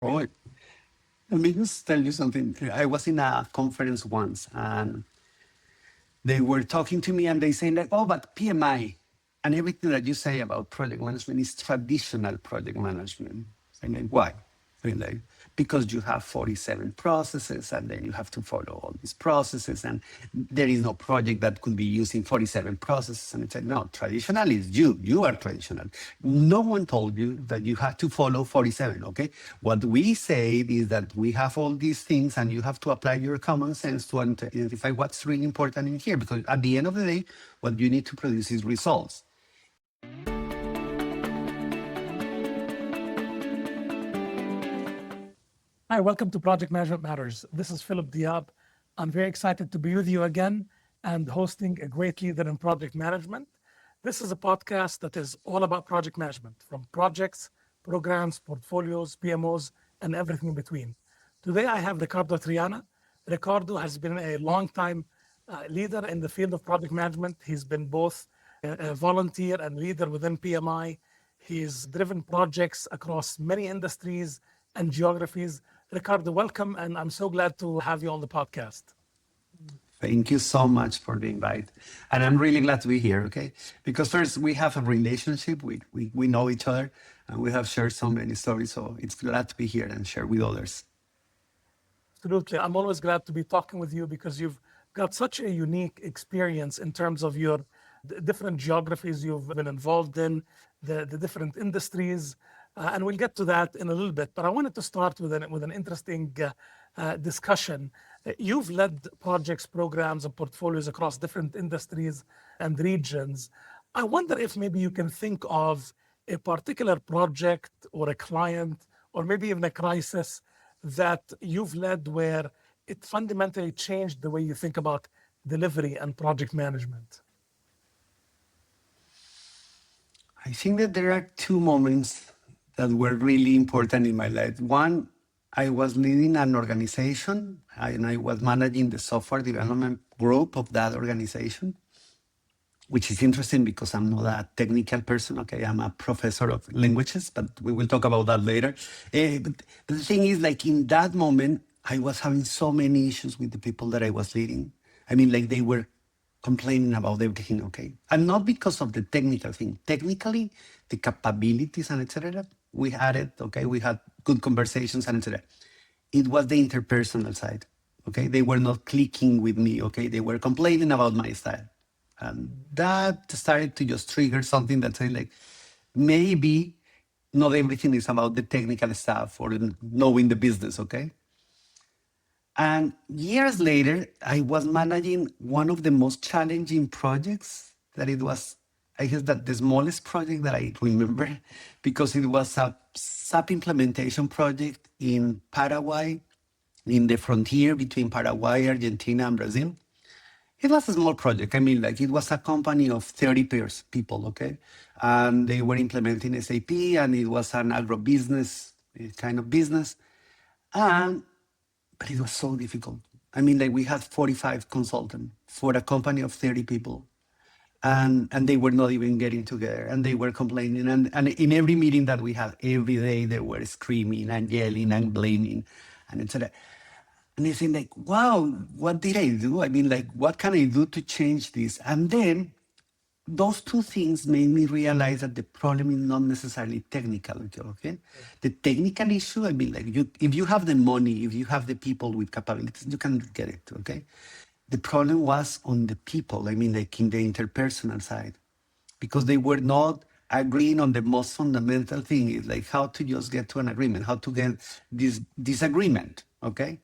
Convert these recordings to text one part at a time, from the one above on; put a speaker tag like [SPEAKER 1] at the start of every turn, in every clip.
[SPEAKER 1] Oh, let me just tell you something. I was in a conference once and they were talking to me and they saying like, oh, but PMI and everything that you say about project management is traditional project management. I'm like, why? I'm like, because you have 47 processes and then you have to follow all these processes and there is no project that could be using 47 processes. And it's like, no, traditional is you. You are traditional. No one told you that you have to follow 47, okay? What we say is that we have all these things and you have to apply your common sense to identify what's really important in here because at the end of the day, what you need to produce is results.
[SPEAKER 2] Hi, welcome to Project Management Matters. This is Philip Diab. I'm very excited to be with you again and hosting a great leader in project management. This is a podcast that is all about project management, from projects, programs, portfolios, PMOs, and everything in between. Today, I have Ricardo Triana. Ricardo has been a long-time leader in the field of project management. He's been both a volunteer and leader within PMI. He's driven projects across many industries and geographies. Ricardo, welcome, and I'm so glad to have you on the podcast.
[SPEAKER 1] Thank you so much for the invite. And I'm really glad to be here, okay? Because first, we have a relationship, we know each other, and we have shared so many stories. So it's glad to be here and share with others.
[SPEAKER 2] Absolutely. I'm always glad to be talking with you because you've got such a unique experience in terms of your different geographies you've been involved in, the different industries. And we'll get to that in a little bit. But I wanted to start with an interesting discussion. You've led projects, programs, and portfolios across different industries and regions. I wonder if maybe you can think of a particular project or a client, or maybe even a crisis that you've led where it fundamentally changed the way you think about delivery and project management.
[SPEAKER 1] I think that there are two moments that were really important in my life. One, I was leading an organization and I was managing the software development group of that organization, which is interesting because I'm not a technical person. Okay, I'm a professor of languages, but we will talk about that later. But the thing is, like in that moment, I was having so many issues with the people that I was leading. I mean, like they were complaining about everything. Okay, and not because of the technical thing. Technically, the capabilities and etc. We had it. Okay, we had good conversations and etc. It was the interpersonal side. Okay, they were not clicking with me. Okay, they were complaining about my style. And that started to just trigger something that said like, maybe not everything is about the technical stuff or knowing the business, okay? And years later, I was managing one of the most challenging projects that it was, I guess that the smallest project that I remember because it was a SAP implementation project in Paraguay, in the frontier between Paraguay, Argentina, and Brazil. It was a small project. I mean, like it was a company of 30 people, okay? And they were implementing SAP and it was an agribusiness kind of business. And, but it was so difficult. I mean, like we had 45 consultants for a company of 30 people. And they were not even getting together and they were complaining. And in every meeting that we had, every day they were screaming and yelling and blaming and etc. And I think like, wow, what did I do? I mean, like, what can I do to change this? And then those two things made me realize that the problem is not necessarily technical. Okay, the technical issue. I mean, like, if you have the money, if you have the people with capabilities, you can get it. Okay, the problem was on the people. I mean, like in the interpersonal side, because they were not agreeing on the most fundamental thing is like how to just get to an agreement, how to get this disagreement. Okay,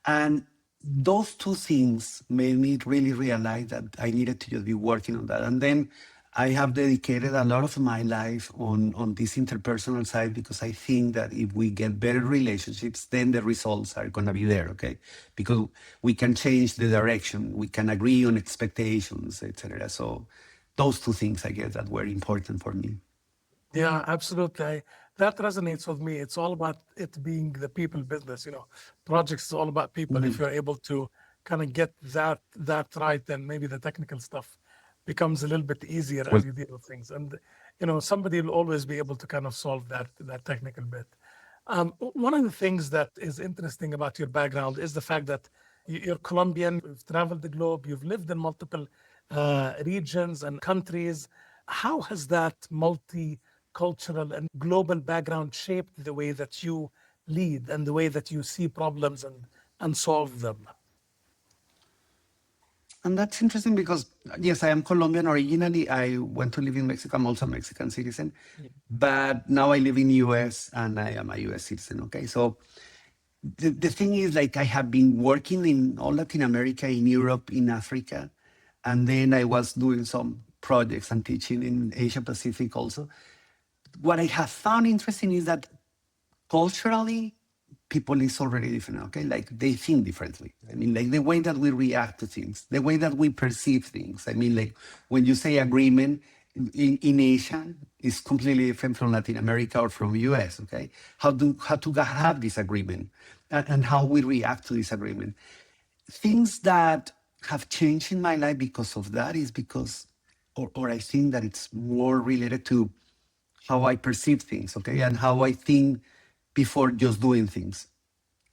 [SPEAKER 1] and those two things made me really realize that I needed to just be working on that. And then I have dedicated a lot of my life on this interpersonal side because I think that if we get better relationships, then the results are going to be there, okay? Because we can change the direction, we can agree on expectations, etc. So those two things, I guess, that were important for me.
[SPEAKER 2] Yeah, absolutely. That resonates with me. It's all about it being the people business. Projects is all about people. If
[SPEAKER 1] Mhm.
[SPEAKER 2] you're able to kind of get that right, then maybe the technical stuff becomes a little bit easier
[SPEAKER 1] Well,
[SPEAKER 2] as you deal with things. And somebody will always be able to kind of solve that technical bit. One of the things that is interesting about your background is the fact that you're Colombian, you've traveled the globe, you've lived in multiple regions and countries. How has that multicultural and global background shaped the way that you lead and the way that you see problems and solve them?
[SPEAKER 1] And that's interesting because, yes, I am Colombian originally. I went to live in Mexico. I'm also a Mexican citizen. But now I live in US and I am a US citizen. Okay. So the thing is, like, I have been working in all Latin America, in Europe, in Africa. And then I was doing some projects and teaching in Asia Pacific also. What I have found interesting is that culturally, people is already different, okay? Like they think differently. I mean, like the way that we react to things, the way that we perceive things. I mean, like when you say agreement in Asia is completely different from Latin America or from US, okay? How to have this agreement and how we react to this agreement. Things that have changed in my life because of that is because, or I think that it's more related to how I perceive things, okay, and how I think before just doing things.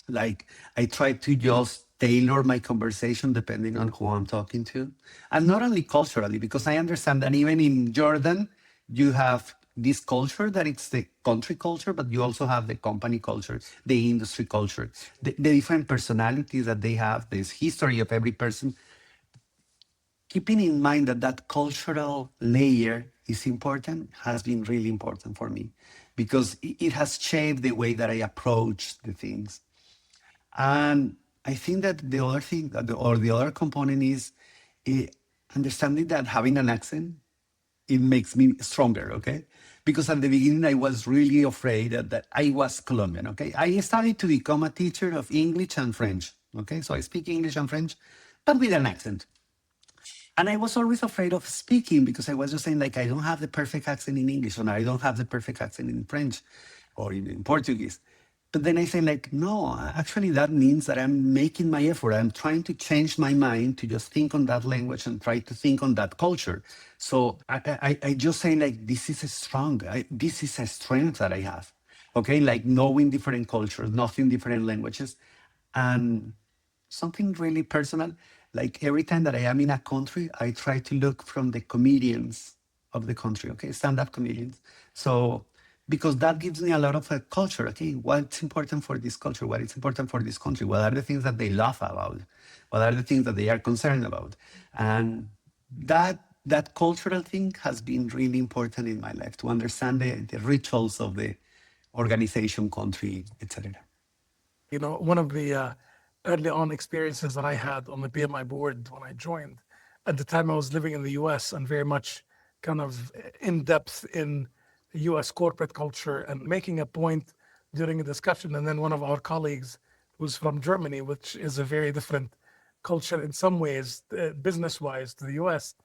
[SPEAKER 1] Like I try to just tailor my conversation depending on who I'm talking to, and not only culturally, because I understand that even in Jordan, you have this culture that it's the country culture, but you also have the company culture, the industry culture, the different personalities that they have, this history of every person, keeping in mind that that cultural layer is important has been really important for me because it has shaped the way that I approach the things. And I think that the other thing, or the other component is eh, understanding that having an accent, it makes me stronger, okay? Because at the beginning, I was really afraid that I was Colombian, okay? I started to become a teacher of English and French, okay? So I speak English and French, but with an accent. And I was always afraid of speaking because I was just saying, like, I don't have the perfect accent in English, or I don't have the perfect accent in French or in Portuguese. But then I say, like, no, actually, that means that I'm making my effort. I'm trying to change my mind to just think on that language and try to think on that culture. So I just say, like, this is a strong, this is a strength that I have. Okay, like knowing different cultures, knowing different languages. And something really personal. Like every time that I am in a country, I try to look from the comedians of the country, okay, stand-up comedians. So because that gives me a lot of culture, okay, what's important for this culture, what is important for this country, what are the things that they laugh about, what are the things that they are concerned about, and that cultural thing has been really important in my life to understand the rituals of the organization, country, etc.
[SPEAKER 2] One of the early on experiences that I had on the PMI board when I joined, at the time I was living in the US and very much kind of in depth in US corporate culture and making a point during a discussion. And then one of our colleagues who's from Germany, which is a very different culture in some ways, business wise, to the US,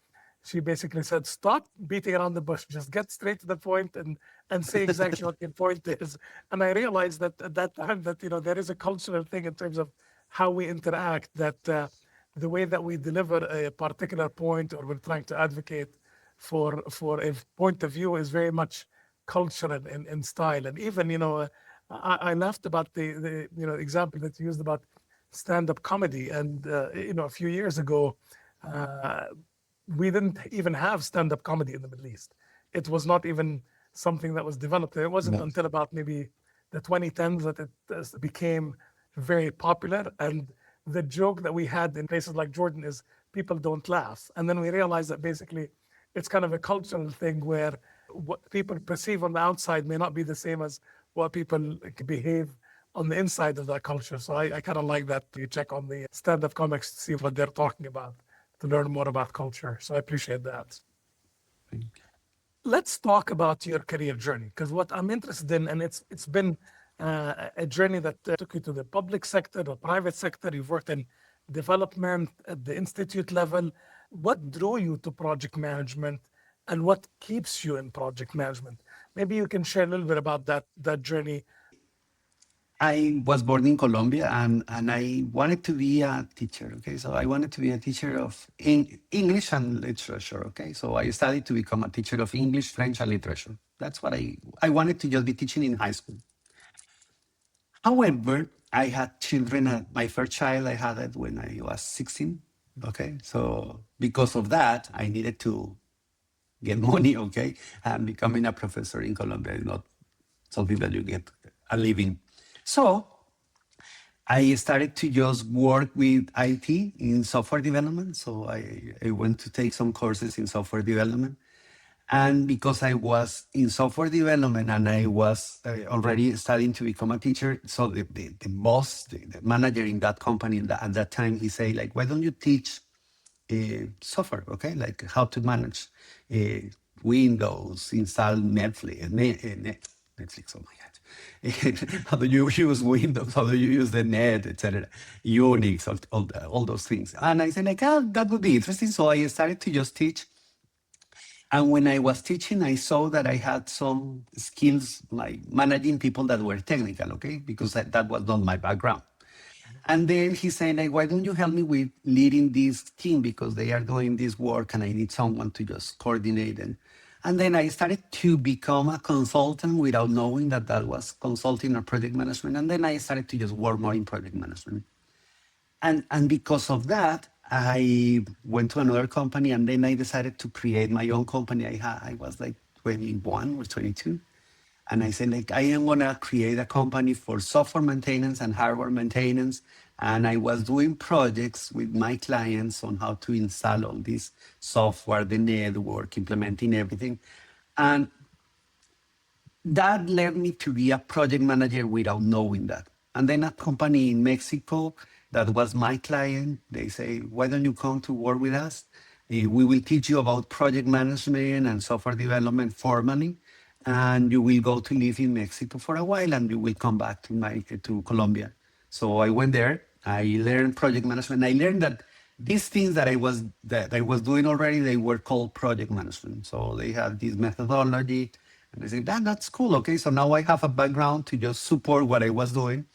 [SPEAKER 2] she basically said, "Stop beating around the bush. Just get straight to the point and say exactly what your point is." And I realized that at that time that there is a cultural thing in terms of how we interact. That the way that we deliver a particular point, or we're trying to advocate for a point of view, is very much cultural in style. And even I laughed about the example that you used about stand-up comedy, and a few years ago. Uh, we didn't even have stand-up comedy in the Middle East. It was not even something that was developed. It wasn't
[SPEAKER 1] No.
[SPEAKER 2] until about maybe the 2010s that it became very popular. And the joke that we had in places like Jordan is people don't laugh. And then we realized that basically it's kind of a cultural thing where what people perceive on the outside may not be the same as what people behave on the inside of that culture. So I kind of like that you check on the stand-up comics to see what they're talking about, to learn more about culture. So I appreciate that. Let's talk about your career journey, because what I'm interested in, and it's been a journey that took you to the public sector, the private sector. You've worked in development at the institute level. What drew you to project management, and what keeps you in project management? Maybe you can share a little bit about that journey.
[SPEAKER 1] I was born in Colombia and I wanted to be a teacher. Okay, so I wanted to be a teacher of English and literature. Okay, so I studied to become a teacher of English, French, and literature. That's what I wanted to just be teaching in high school. However, I had children. My first child, I had it when I was 16. Okay. So because of that, I needed to get money. Okay. And becoming a professor in Colombia is not something that you get a living. So I started to just work with IT in software development. So I went to take some courses in software development. And because I was in software development and I was already studying to become a teacher, so the boss, the manager in that company at that time, he said, like, why don't you teach software, okay? Like how to manage uh, Windows, install Netflix, Netflix, oh my God. How do you use Windows? How do you use the net, etc. Unix, all those things. And I said, like, that would be interesting. So I started to just teach. And when I was teaching, I saw that I had some skills like managing people that were technical, okay? Because that was not my background. And then he said, like, why don't you help me with leading this team because they are doing this work and I need someone to just coordinate it. And then I started to become a consultant without knowing that that was consulting or project management. And then I started to just work more in project management. And because of that, I went to another company and then I decided to create my own company. I was like 21 or 22. And I said, like, I am gonna create a company for software maintenance and hardware maintenance. And I was doing projects with my clients on how to install all this software, the network, implementing everything. And that led me to be a project manager without knowing that. And then a company in Mexico that was my client, they say, why don't you come to work with us? We will teach you about project management and software development formally. And you will go to live in Mexico for a while and you will come back to Colombia. So I went there. I learned project management. I learned that these things that I was doing already, they were called project management. So they have this methodology. And I said, that's cool. Okay. So now I have a background to just support what I was doing.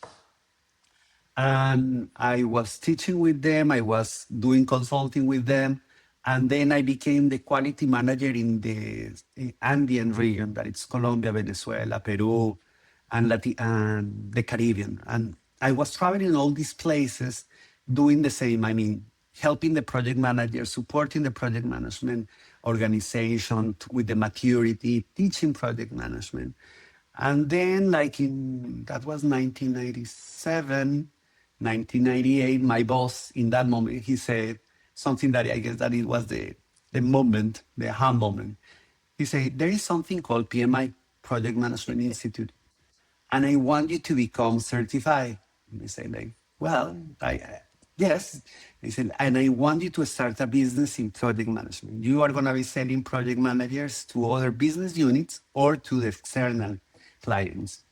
[SPEAKER 1] And I was teaching with them, I was doing consulting with them, and then I became the quality manager in the Andean region, that it's Colombia, Venezuela, Peru, and the Caribbean. And I was traveling all these places doing the same. I mean, helping the project manager, supporting the project management organization with the maturity, teaching project management. And then, that was 1997, 1998, my boss in that moment, he said something that I guess that it was the moment, the aha moment. He said, there is something called PMI, Project Management Institute, and I want you to become certified. And I said, like, well, yes. He said, and I want you to start a business in project management. You are going to be selling project managers to other business units or to the external clients.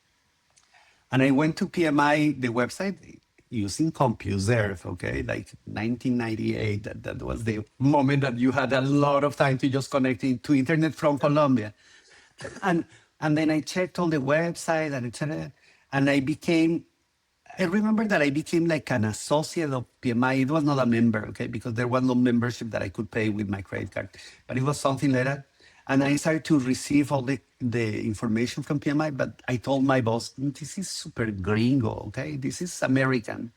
[SPEAKER 1] And I went to PMI, the website, using CompuServe, okay, like 1998. That was the moment that you had a lot of time to just connect to internet from Colombia. And and then I checked all the website and etc. And I remember that I became like an associate of PMI. It was not a member, okay, because there was no membership that I could pay with my credit card, but it was something like that. And I started to receive all the information from PMI, but I told my boss, this is super gringo, okay? This is American.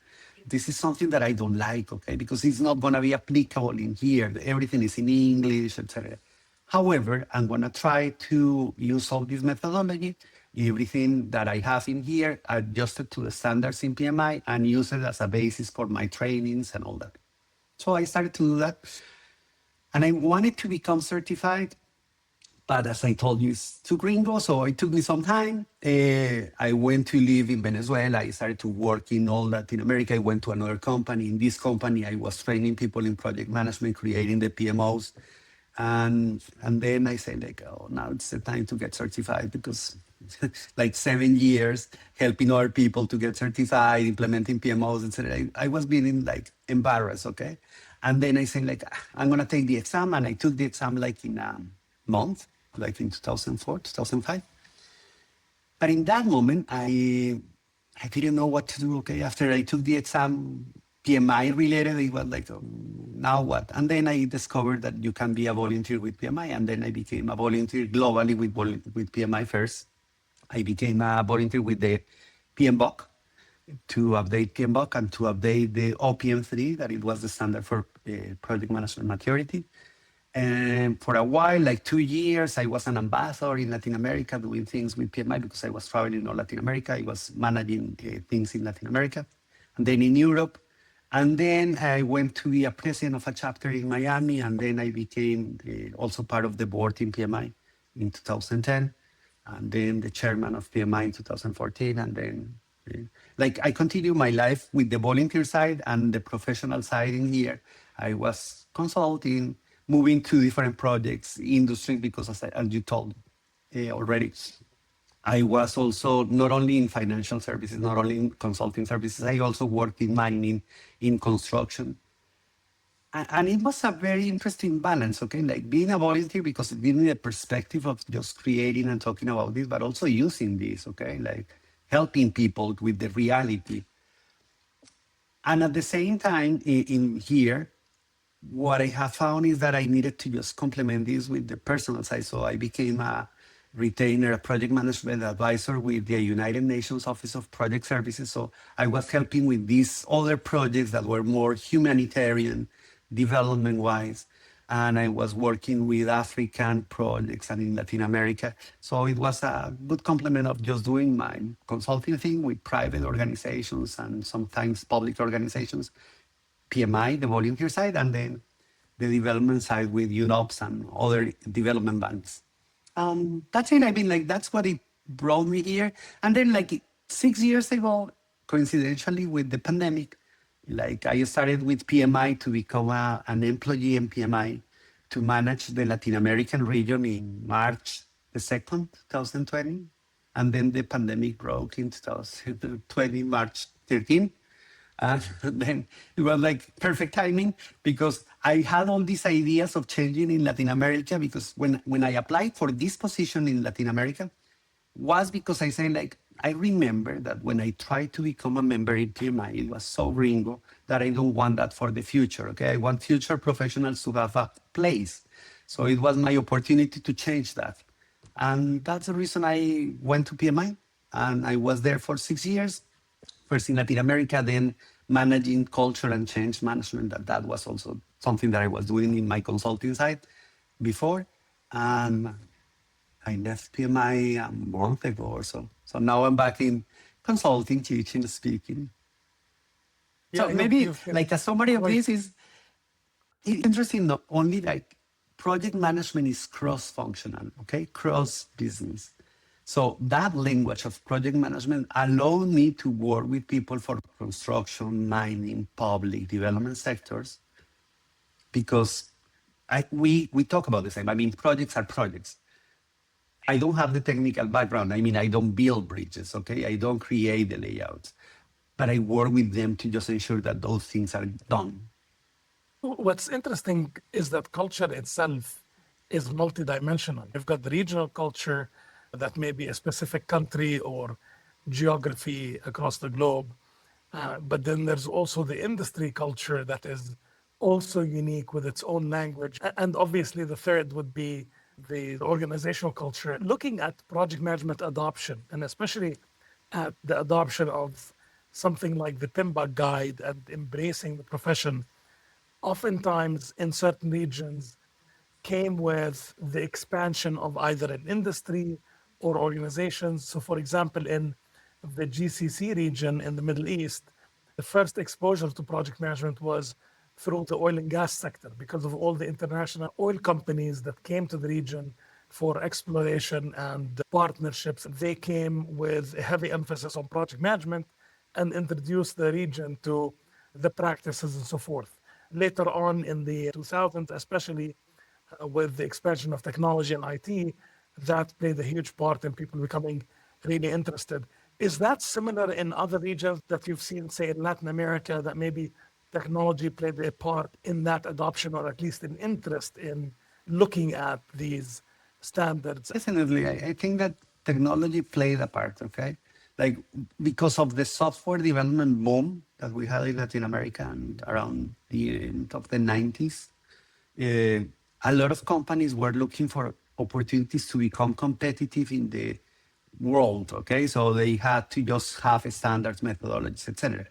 [SPEAKER 1] This is something that I don't like, okay? Because it's not going to be applicable in here. Everything is in English, etc. However, I'm going to try to use all this methodology, everything that I have in here, adjusted to the standards in PMI and use it as a basis for my trainings and all that. So I started to do that. And I wanted to become certified, but as I told you, it's too gringo, so it took me some time. I went to live in Venezuela. I started to work in all Latin America. I went to another company. In this company, I was training people in project management, creating the PMOs. And then I said, like, oh, now it's the time to get certified because like 7 years helping other people to get certified, implementing PMOs, etc. I was being like embarrassed, okay? And then I said, like, I'm going to take the exam. And I took the exam like in a month, like in 2004, 2005. But in that moment, I didn't know what to do. Okay, after I took the exam, PMI related, it was like, now what? And then I discovered that you can be a volunteer with PMI, and then I became a volunteer globally with PMI first. I became a volunteer with the PMBOK, to update PMBOK and to update the OPM3, that it was the standard for project management maturity. And for a while, like 2 years, I was an ambassador in Latin America doing things with PMI because I was traveling in Latin America. I was managing things in Latin America and then in Europe. And then I went to be a president of a chapter in Miami. And then I became also part of the board in PMI in 2010. And then the chairman of PMI in 2014. And then, like, I continue my life with the volunteer side and the professional side in here. I was consulting, moving to different projects, industry, because as you told already, I was also not only in financial services, not only in consulting services, I also worked in mining, in construction. And it was a very interesting balance, okay? Like being a volunteer, because it gave me the perspective of just creating and talking about this, but also using this, okay? Like helping people with the reality. And at the same time, in here, what I have found is that I needed to just complement this with the personal side. So I became a retainer, a project management advisor with the United Nations Office of Project Services. So I was helping with these other projects that were more humanitarian, development-wise. And I was working with African projects and in Latin America. So it was a good complement of just doing my consulting thing with private organizations and sometimes public organizations, PMI, the volunteer side, and then the development side with UNOPS and other development banks. That's it. I mean, like, that's what it brought me here. And then, like, 6 years ago, coincidentally with the pandemic, like, I started with PMI to become an employee in PMI to manage the Latin American region in March the 2nd, 2020. And then the pandemic broke in 2020, March 13. And then it was like perfect timing because I had all these ideas of changing in Latin America because when I applied for this position in Latin America was because I said like, I remember that when I tried to become a member in PMI, it was so gringo that I don't want that for the future, okay? I want future professionals to have a place. So it was my opportunity to change that. And that's the reason I went to PMI and I was there for 6 years. First in Latin America, then managing culture and change management. That was also something that I was doing in my consulting side before. And I left PMI a month ago or so. So now I'm back in consulting, teaching, speaking.
[SPEAKER 2] Yeah,
[SPEAKER 1] So maybe
[SPEAKER 2] you've been
[SPEAKER 1] like a summary of
[SPEAKER 2] quite
[SPEAKER 1] this is it's interesting, not only like project management is cross-functional, okay, cross-business. So that language of project management allowed me to work with people for construction, mining, public development sectors, because we talk about the same. I mean, projects are projects. I don't have the technical background. I mean, I don't build bridges, okay? I don't create the layouts, but I work with them to just ensure that those things are done.
[SPEAKER 2] What's interesting is that culture itself is multidimensional. You've got the regional culture that may be a specific country or geography across the globe. But then there's also the industry culture that is also unique with its own language. And obviously, the third would be the organizational culture. Looking at project management adoption, and especially at the adoption of something like the PMBOK guide and embracing the profession, oftentimes in certain regions came with the expansion of either an industry or organizations. So, for example, in the GCC region in the Middle East, the first exposure to project management was through the oil and gas sector because of all the international oil companies that came to the region for exploration and partnerships. They came with a heavy emphasis on project management and introduced the region to the practices and so forth. Later on in the 2000s, especially with the expansion of technology and IT, that played a huge part in people becoming really interested. Is that similar in other regions that you've seen, say in Latin America, that maybe technology played a part in that adoption or at least an interest in looking at these standards?
[SPEAKER 1] Definitely, I think that technology played a part, okay? Like because of the software development boom that we had in Latin America and around the end of the 90s, a lot of companies were looking for opportunities to become competitive in the world, okay? So they had to just have standards, methodologies, etc.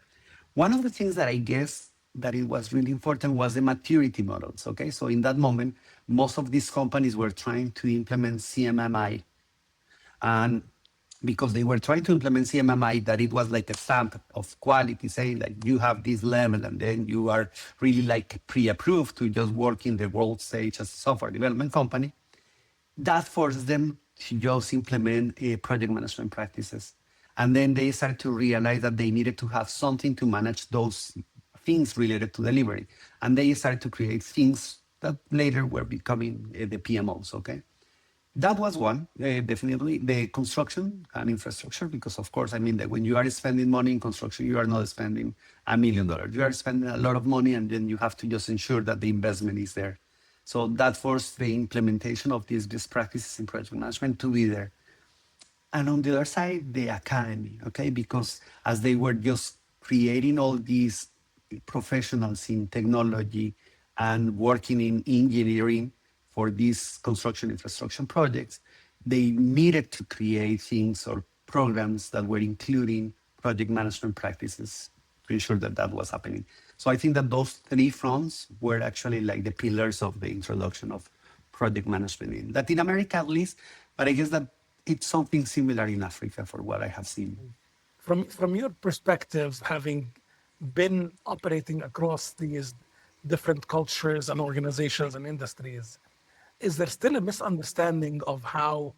[SPEAKER 1] One of the things that I guess that it was really important was the maturity models, okay? So in that moment, most of these companies were trying to implement CMMI, and because they were trying to implement CMMI, that it was like a stamp of quality, saying like you have this level and then you are really like pre-approved to just work in the world stage as a software development company. That forced them to just implement project management practices. And then they started to realize that they needed to have something to manage those things related to delivery. And they started to create things that later were becoming the PMOs, okay? That was one, definitely. The construction and infrastructure, because of course, I mean, that when you are spending money in construction, you are not spending $1 million. You are spending a lot of money, and then you have to just ensure that the investment is there. So that forced the implementation of these best practices in project management to be there. And on the other side, the academy, okay? Because as they were just creating all these professionals in technology and working in engineering for these construction infrastructure projects, they needed to create things or programs that were including project management practices to ensure that that was happening. So I think that those three fronts were actually like the pillars of the introduction of project management in Latin America, at least. But I guess that it's something similar in Africa for what I have seen.
[SPEAKER 2] From your perspective, having been operating across these different cultures and organizations and industries, is there still a misunderstanding of how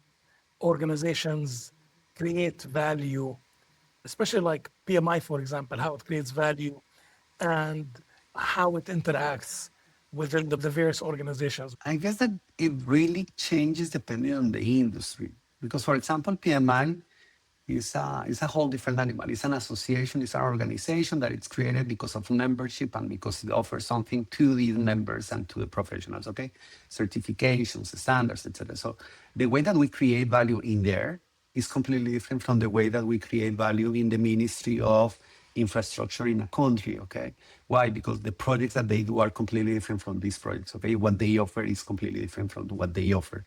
[SPEAKER 2] organizations create value, especially like PMI, for example, how it creates value and how it interacts within the various organizations?
[SPEAKER 1] I guess that it really changes depending on the industry. Because, for example, PMI is a whole different animal. It's an association, it's an organization that it's created because of membership and because it offers something to the members and to the professionals, okay? Certifications, standards, etc. So the way that we create value in there is completely different from the way that we create value in the Ministry of Infrastructure in a country, okay? Why? Because the projects that they do are completely different from these projects, okay? What they offer is completely different from what they offer.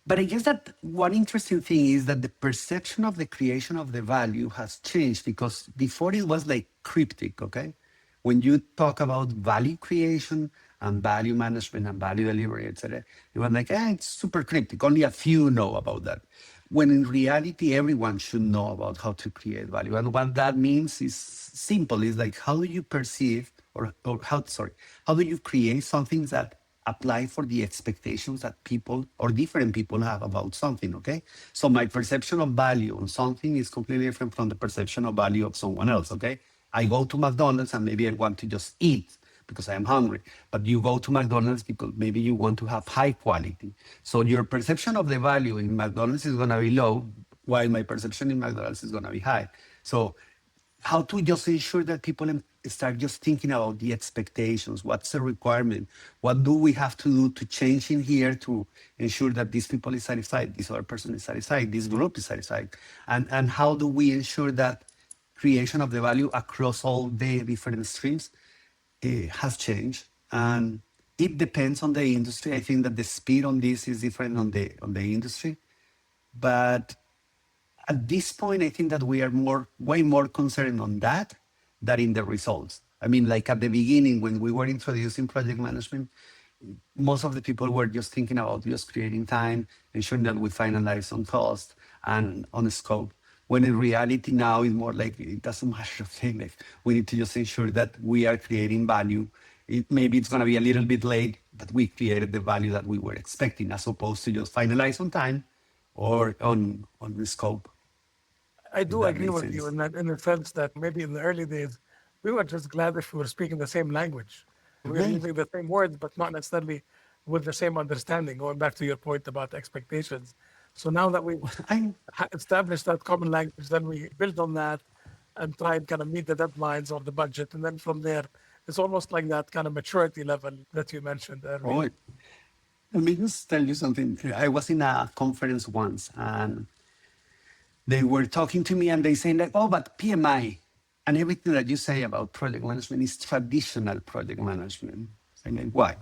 [SPEAKER 1] But I guess that one interesting thing is that the perception of the creation of the value has changed, because before it was like cryptic, okay? When you talk about value creation and value management and value delivery, etc., it was like, it's super cryptic. Only a few know about that. When in reality, everyone should know about how to create value. And what that means is simple. It's like, how do you perceive how do you create something that apply for the expectations that people or different people have about something, okay? So my perception of value on something is completely different from the perception of value of someone else, okay? I go to McDonald's and maybe I want to just eat because I am hungry, but you go to McDonald's because maybe you want to have high quality. So your perception of the value in McDonald's is gonna be low, while my perception in McDonald's is gonna be high. So how to just ensure that people start just thinking about the expectations, what's the requirement, what do we have to do to change in here to ensure that these people is satisfied, this other person is satisfied, this group is satisfied, and how do we ensure that creation of the value across all the different streams has changed. And it depends on the industry. I think that the speed on this is different on the industry, but at this point, I think that we are way more concerned on that than in the results. I mean, like at the beginning, when we were introducing project management, most of the people were just thinking about just creating time, ensuring that we finalize on cost and on scope. When in reality now it's more like it doesn't matter. Like we need to just ensure that we are creating value. Maybe it's going to be a little bit late, but we created the value that we were expecting, as opposed to just finalize on time or on the scope.
[SPEAKER 2] I
[SPEAKER 1] If
[SPEAKER 2] do
[SPEAKER 1] that
[SPEAKER 2] agree
[SPEAKER 1] makes
[SPEAKER 2] with you
[SPEAKER 1] sense.
[SPEAKER 2] in that, in the sense that maybe in the early days, we were just glad if we were speaking the same language. We were
[SPEAKER 1] Okay.
[SPEAKER 2] using the same words, but not necessarily with the same understanding, going back to your point about expectations. So now that we've
[SPEAKER 1] I
[SPEAKER 2] established that common language, then we build on that and try and kind of meet the deadlines or the budget. And then from there, it's almost like that kind of maturity level that you mentioned earlier.
[SPEAKER 1] oh, let me just tell you something. I was in a conference once, and they were talking to me, and they saying like, "Oh, but PMI and everything that you say about project management is traditional project management." I'm like, "Why?"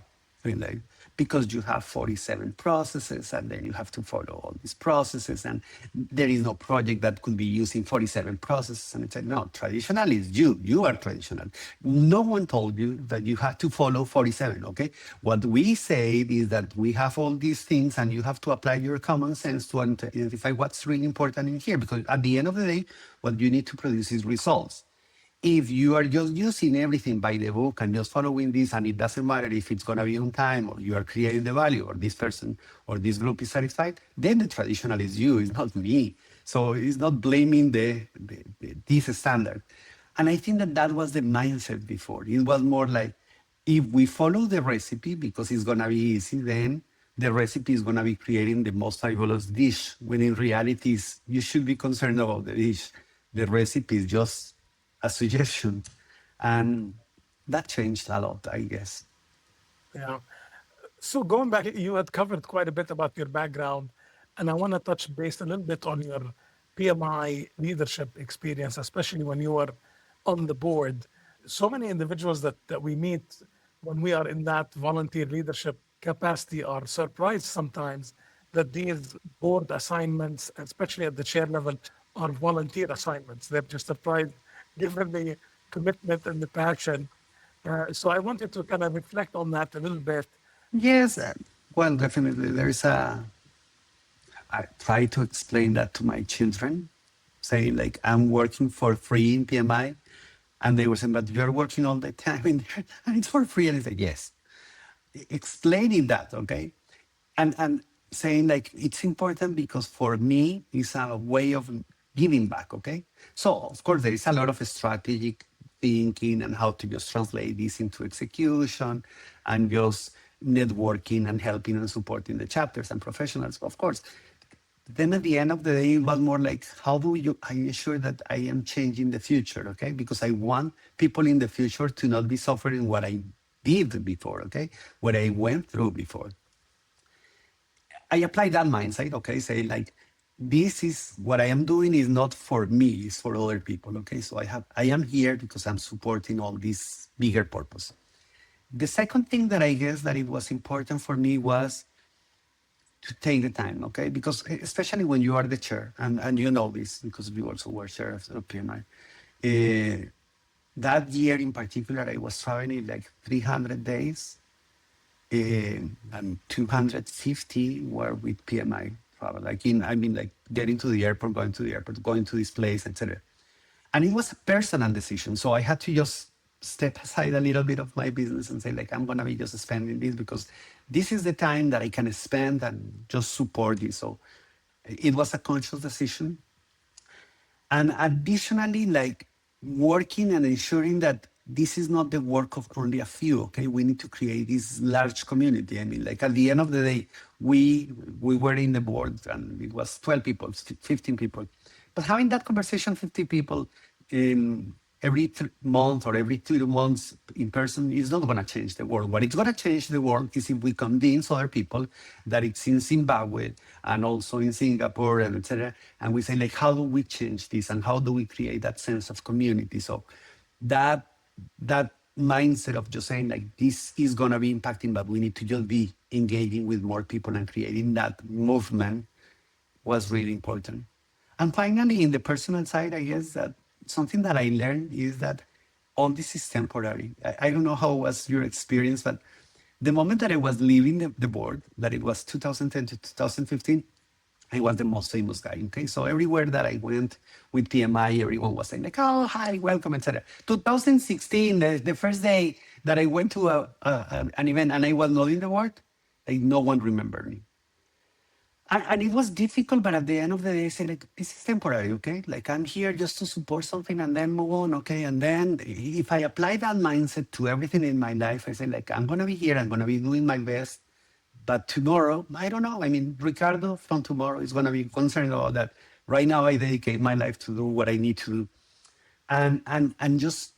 [SPEAKER 1] I mean, like, because you have 47 processes and then you have to follow all these processes and there is no project that could be using 47 processes. And it's like, no, traditional is you are traditional. No one told you that you had to follow 47, okay? What we say is that we have all these things and you have to apply your common sense to identify what's really important in here, because at the end of the day, what you need to produce is results. If you are just using everything by the book and just following this, and it doesn't matter if it's going to be on time or you are creating the value or this person or this group is satisfied, then the traditional is you, it's not me. So it's not blaming this standard. And I think that that was the mindset before. It was more like, if we follow the recipe because it's going to be easy, then the recipe is going to be creating the most fabulous dish, when in reality you should be concerned about the dish. The recipe is just a suggestion. And that changed a lot, I guess.
[SPEAKER 2] Yeah. So going back, you had covered quite a bit about your background, and I want to touch base a little bit on your PMI leadership experience, especially when you were on the board. So many individuals that we meet when we are in that volunteer leadership capacity are surprised sometimes that these board assignments, especially at the chair level, are volunteer assignments. They're just surprised given the commitment and the passion. So I wanted to kind of reflect on that a little bit.
[SPEAKER 1] Yes, well, definitely. I try to explain that to my children, saying like, I'm working for free in PMI. And they were saying, but you're working all the time in there and it's for free. And I said, yes. Explaining that, okay? And saying like, it's important because for me, it's a way of giving back, okay? So of course, there is a lot of strategic thinking and how to just translate this into execution and just networking and helping and supporting the chapters and professionals, of course. Then at the end of the day, it was more like, how do I ensure that I am changing the future, okay? Because I want people in the future to not be suffering what I did before, okay? What I went through before. I apply that mindset, okay? Say like, this is what I am doing is not for me, it's for other people, okay? So I am here because I'm supporting all this bigger purpose. The second thing that I guess that it was important for me was to take the time, okay? Because especially when you are the chair, and you know this because you also were chair of PMI. That year in particular, I was traveling like 300 days, and 250 were with PMI travel. Like getting to the airport, going to the airport, going to this place, etc. And it was a personal decision. So I had to just step aside a little bit of my business and say, like, I'm going to be just spending this because this is the time that I can spend and just support this. So it was a conscious decision. And additionally, like working and ensuring that this is not the work of only a few, okay? We need to create this large community. I mean, like at the end of the day, we were in the board and it was 12 people, 15 people. But having that conversation, 50 people, every month or every 2 months in person is not going to change the world. What it's going to change the world is if we convince other people that it's in Zimbabwe and also in Singapore and etc. And we say like, how do we change this and how do we create that sense of community? So that mindset of just saying like, this is going to be impacting, but we need to just be engaging with more people and creating that movement was really important. And finally, in the personal side, I guess that something that I learned is that all this is temporary. I don't know how was your experience, but the moment that I was leaving the board, that it was 2010 to 2015, I was the most famous guy. Okay, so everywhere that I went with PMI, everyone was saying like, "Oh, hi, welcome," etc. 2016, the first day that I went to an event and I was not in the board, like no one remembered me. And it was difficult, but at the end of the day, I said, like, this is temporary, okay? Like, I'm here just to support something and then move on, okay? And then if I apply that mindset to everything in my life, I say, like, I'm going to be here, I'm going to be doing my best. But tomorrow, I don't know. I mean, Ricardo from tomorrow is going to be concerned about that. Right now, I dedicate my life to do what I need to do. And just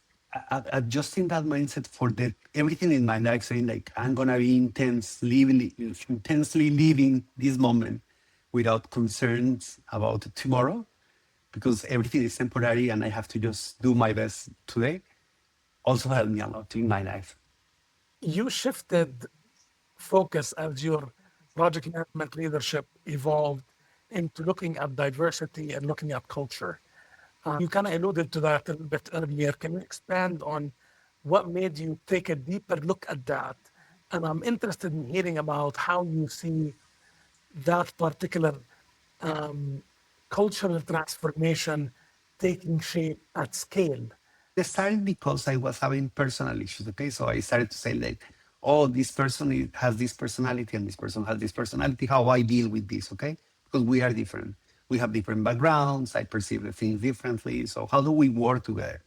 [SPEAKER 1] adjusting that mindset for everything in my life, saying like I'm gonna be intensely living this moment without concerns about tomorrow, because everything is temporary and I have to just do my best today. Also helped me a lot in my life.
[SPEAKER 2] You shifted focus as your project management leadership evolved into looking at diversity and looking at culture? You kind of alluded to that a little bit earlier. Can you expand on what made you take a deeper look at that? And I'm interested in hearing about how you see that particular um, cultural transformation taking shape at scale.
[SPEAKER 1] It started because I was having personal issues. Okay, so I started to say like, oh, this person has this personality and this person has this personality. How I deal with this? Okay, because we are different. We have different backgrounds. I perceive the things differently. So how do we work together?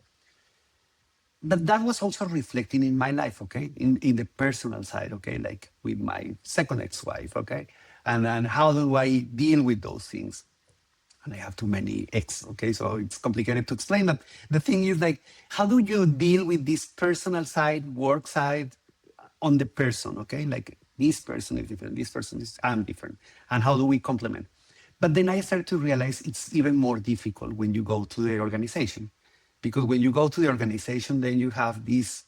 [SPEAKER 1] But that was also reflecting in my life, okay, in the personal side, okay, like with my second ex-wife, okay, and then how do I deal with those things? And I have too many ex, okay, so it's complicated to explain. But the thing is, like, how do you deal with this personal side, work side, on the person, okay? Like this person is different, this person is I'm different, and how do we complement? But then I started to realize it's even more difficult when you go to the organization, because when you go to the organization, then you have this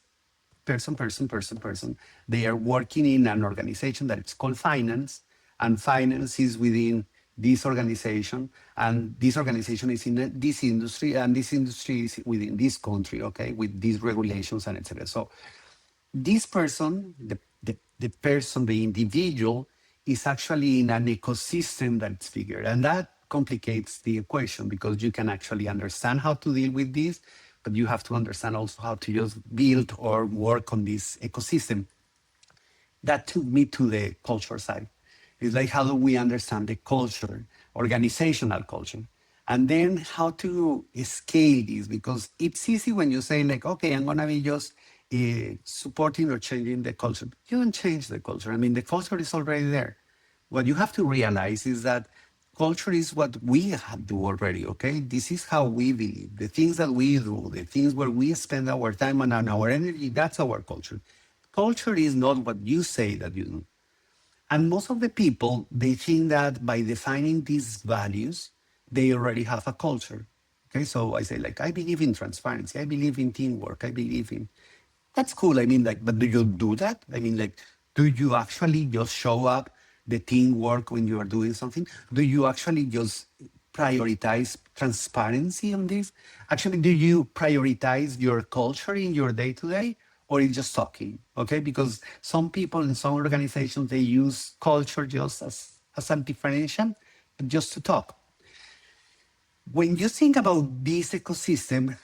[SPEAKER 1] person. They are working in an organization that it's called finance, and finance is within this organization, and this organization is in this industry, and this industry is within this country, okay, with these regulations and etc. So this person, the person, the individual, is actually in an ecosystem that's bigger. And that complicates the equation because you can actually understand how to deal with this, but you have to understand also how to just build or work on this ecosystem. That took me to the culture side. It's like, how do we understand the culture, organizational culture? And then how to scale this, because it's easy when you say like, okay, I'm gonna be just supporting or changing the culture. You don't change the culture. I mean, the culture is already there. What you have to realize is that culture is what we have do already, okay? This is how we believe. The things that we do, the things where we spend our time and our energy, that's our culture. Culture is not what you say that you do. And most of the people, they think that by defining these values, they already have a culture. Okay, so I say like, I believe in transparency, I believe in teamwork, I believe in, that's cool. I mean, like, but do you do that? I mean, like, do you actually just show up the teamwork when you are doing something? Do you actually just prioritize transparency on this? Actually, do you prioritize your culture in your day to day, or is just talking? Okay, because some people in some organizations they use culture just as a differentiation, but just to talk. When you think about this ecosystem,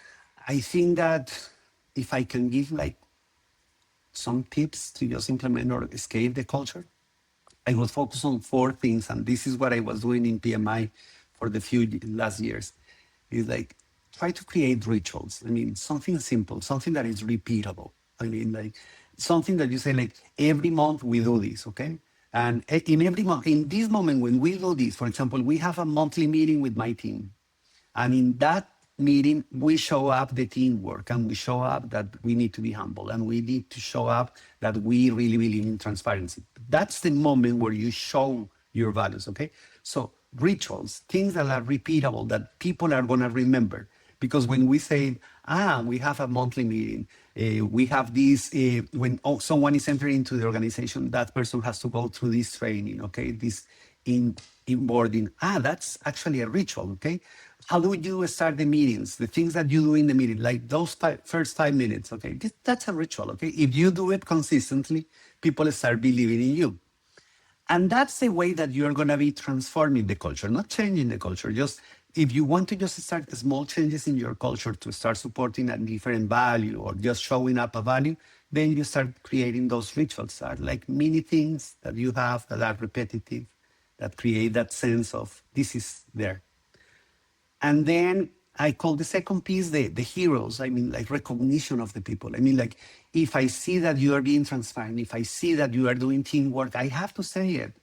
[SPEAKER 1] I think that if I can give like some tips to just implement or scale the culture, I would focus on four things, and this is what I was doing in PMI for the few last years. Is like try to create rituals. I mean, something simple, something that is repeatable. I mean, like something that you say like every month we do this, okay? And in every month, in this moment when we do this, for example, we have a monthly meeting with my team. And in that meeting, we show up the teamwork and we show up that we need to be humble and we need to show up that we really believe in transparency. That's the moment where you show your values, okay? So rituals, things that are repeatable, that people are gonna remember. Because when we say, we have a monthly meeting, we have this, when someone is entering into the organization, that person has to go through this training, okay? This in boarding. That's actually a ritual, okay? How do you start the meetings? The things that you do in the meeting, like those first 5 minutes, okay? That's a ritual, okay? If you do it consistently, people start believing in you. And that's the way that you're going to be transforming the culture, not changing the culture. Just if you want to just start small changes in your culture to start supporting a different value or just showing up a value, then you start creating those rituals, are like mini things that you have that are repetitive, that create that sense of this is there. And then I call the second piece the heroes. I mean, like recognition of the people. I mean, like if I see that you are being transparent, if I see that you are doing teamwork, I have to say it.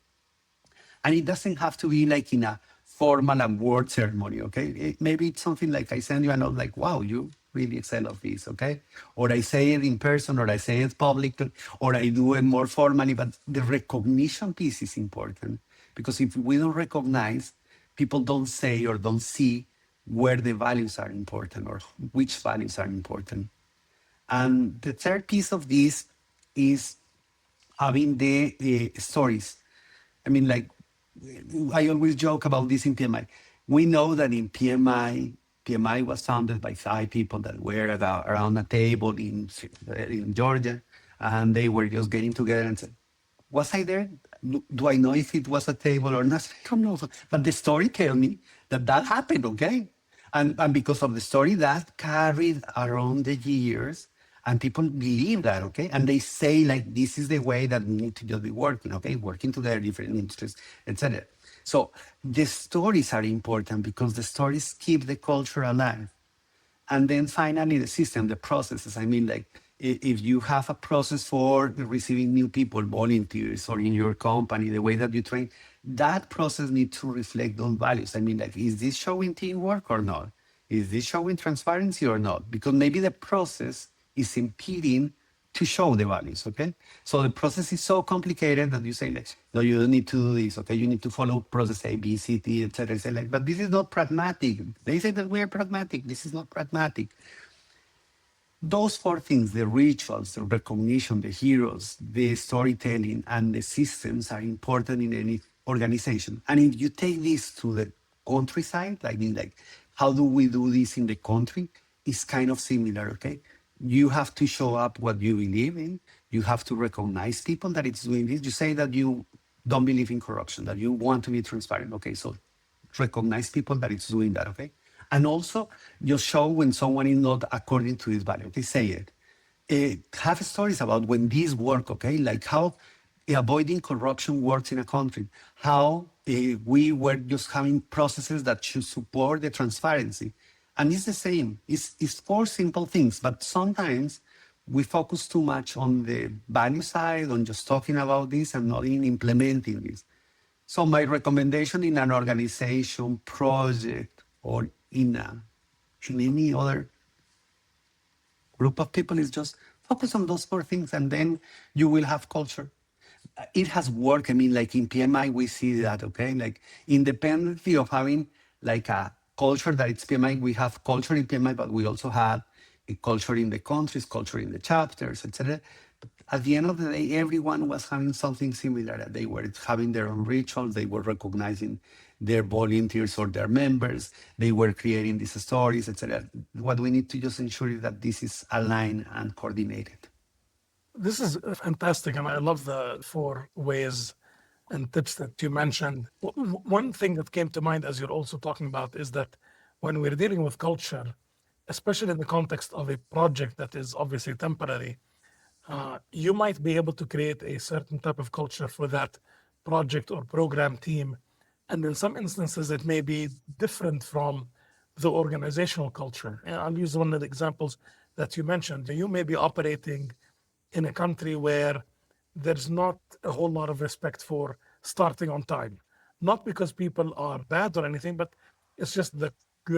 [SPEAKER 1] And it doesn't have to be like in a formal award ceremony, okay? Maybe it's something like I send you a note like, wow, you really excel of this, okay? Or I say it in person, or I say it publicly, or I do it more formally, but the recognition piece is important because if we don't recognize, people don't say or don't see where the values are important or which values are important. And the third piece of this is having the stories. I mean, like, I always joke about this in PMI. We know that in PMI was founded by 5 people that were around a table in Georgia, and they were just getting together and said, was I there? Do I know if it was a table or not? I don't know. But the story tell me that that happened, okay? And because of the story, that carried around the years, and people believe that, okay? And they say, like, this is the way that we need to just be working, okay? Working together, different interests, etc. So the stories are important because the stories keep the culture alive. And then finally, the system, the processes. I mean, like, if you have a process for receiving new people, volunteers, or in your company, the way that you train, that process needs to reflect those values. I mean, like, is this showing teamwork or not? Is this showing transparency or not? Because maybe the process is impeding to show the values, okay? So the process is so complicated that you say, like, no, you don't need to do this, okay? You need to follow process A, B, C, D, etc. Say, like, but this is not pragmatic. They say that we are pragmatic. This is not pragmatic. Those 4 things, the rituals, the recognition, the heroes, the storytelling, and the systems are important in any organization. And if you take this to the countryside, I mean, like, how do we do this in the country? It's kind of similar, okay? You have to show up what you believe in. You have to recognize people that it's doing this. You say that you don't believe in corruption, that you want to be transparent. Okay, so recognize people that it's doing that, okay? And also, just show when someone is not according to this value. Okay, say it. Have stories about when these work, okay? Like how avoiding corruption works in a country, how we were just having processes that should support the transparency. And it's the same. It's 4 simple things, but sometimes we focus too much on the value side, on just talking about this and not in implementing this. So my recommendation in an organization, project, or in any other group of people is just focus on those 4 things, and then you will have culture. It has worked. I mean, like in PMI, we see that, okay? Like independently of having like a culture that it's PMI, we have culture in PMI, but we also have a culture in the countries, culture in the chapters, etc. But at the end of the day, everyone was having something similar. They were having their own rituals. They were recognizing their volunteers or their members. They were creating these stories, etc. What we need to just ensure is that this is aligned and coordinated.
[SPEAKER 2] This is fantastic, and I love the 4 ways and tips that you mentioned. One thing that came to mind as you're also talking about is that when we're dealing with culture, especially in the context of a project that is obviously temporary, you might be able to create a certain type of culture for that project or program team. And in some instances, it may be different from the organizational culture. And I'll use one of the examples that you mentioned. You may be operating in a country where there's not a whole lot of respect for starting on time. Not because people are bad or anything, but it's just the